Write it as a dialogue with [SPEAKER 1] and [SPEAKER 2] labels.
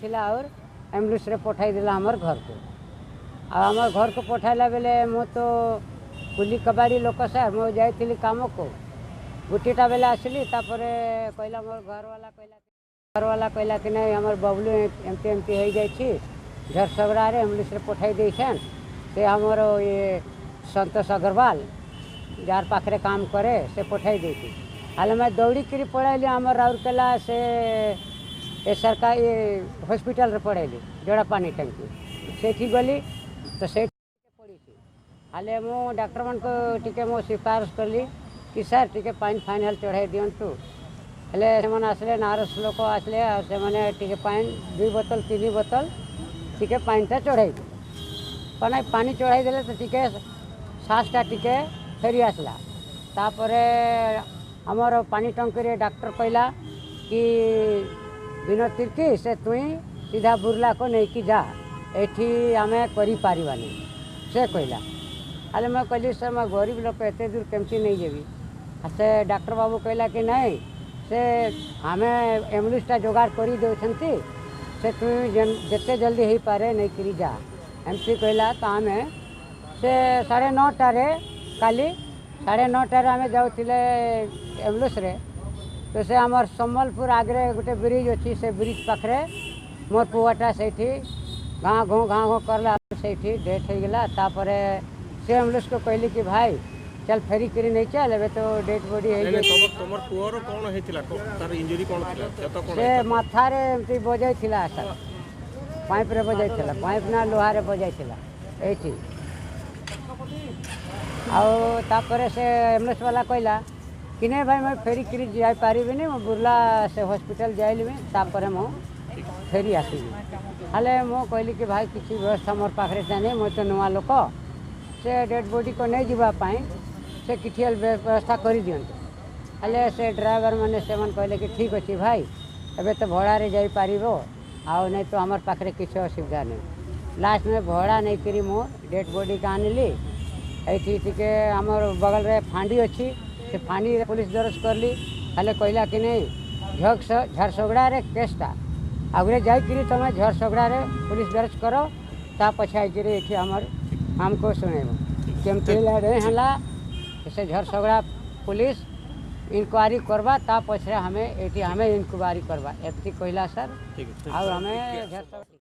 [SPEAKER 1] थिला और एम्बुलेंस रे पठाई दिला हमर घर को आमर घर को पठाइला बेले मु तो कुली कबाड़ी लोक सर मु जाइली काम को गुटीटा बेले आसली कहला मोर घर वाला कहला कि नहीं हमर बबलू एमती एमती हो जाइए झरसगड़ा एम्बुलेंस रे पठाई देछन से हमर ये संतोष अग्रवाल जार पाखरे काम करे से पठाई देती हाल मैं दौड़ी करी पढ़ाइली आम राउरकेला से ए सरकार ये हॉस्पिटल रे पढ़ाइली जोड़ा पानी टंकी से गली तो से पड़ी हाले मु डॉक्टर मान को टिके मो सिफारिश कली कि सर टिके पानी फाइनल चढ़ाई दिंतु हेले से आसले नारस लोक आसले से मैंने टिके पानी 2 बोतल 3 बोतल टिके पानीटा चढ़ाई पानी चढ़ाई देले तो टिके सासटा टिके फेरी आसला तापरे हमर पानी टंकी रे डॉक्टर कहला कि विनोद तिर्की से तुई सीधा बुर्ला को नहीं कि जा एठी आमे करी पारिबानी से कहला हाले मैं कहली सर मैं गरीब लोक एते दूर केमती नहीं जेबी से डॉक्टर बाबू कहला कि नहीं से आमे एम्बुलेंसटा जोगाड़ करी देउछंती से तुई जिते जल्दी हो पारे नहीं करी जा एमती कहला तो आमे से 9:30 काली 9:30 आमे जाउथिले एम्बुलेंस रे तो से आमर सम्बलपुर आगे गोटे ब्रिज अच्छी से ब्रिज पाखे मोर पुआटा से गाँ घो करला से डेथ हो गला तापरे से एम्बुलेंस को कहली कि भाई चल फेरी करी नहीं चल ए तो डेथ बॉडी से माथा रे एमती बजाई थिला सर पाइप रे बजाई थिला पाइप ना लोहा रे बजाई थिला एठी आउ तापरे से एम्बुलेंस वाला कहला कि नहीं भाई मैं फेरी करी जाई पारिबिनी मो बुर्ला से हॉस्पिटल जाइली तापर मो फेरी आसबि हाले मो कहली कि भाई किसी व्यवस्था मोर पाखे जाने मो तो नुआ लोक से डेड बॉडी को नहीं जीवाई से किसी व्यवस्था कर दिंतु हाले से ड्राइवर मैंने से कहले कि ठीक अच्छे भाई एबे तो भड़ारे जापर आउ नहीं तो हमार पाखे किसी असुविधा नहीं लास्ट में भड़ा नहीं करी मो डेड बॉडी का आनली ये टिके आमर बगल रे फांडी अच्छी से फानी पुलिस दर्ज करली हाले कहला कि नहीं झरसगड़ा रे केसटा आगे जाकि तुम झरसगड़ा रे पुलिस दर्ज करो ता पछा ये आमर हमको सुनेब केमती है से झरसगड़ा पुलिस इंक्वायरी करवा ता पछे हमें इंक्वायरी करवा एमती कहला सर और हमें झरसगड़ा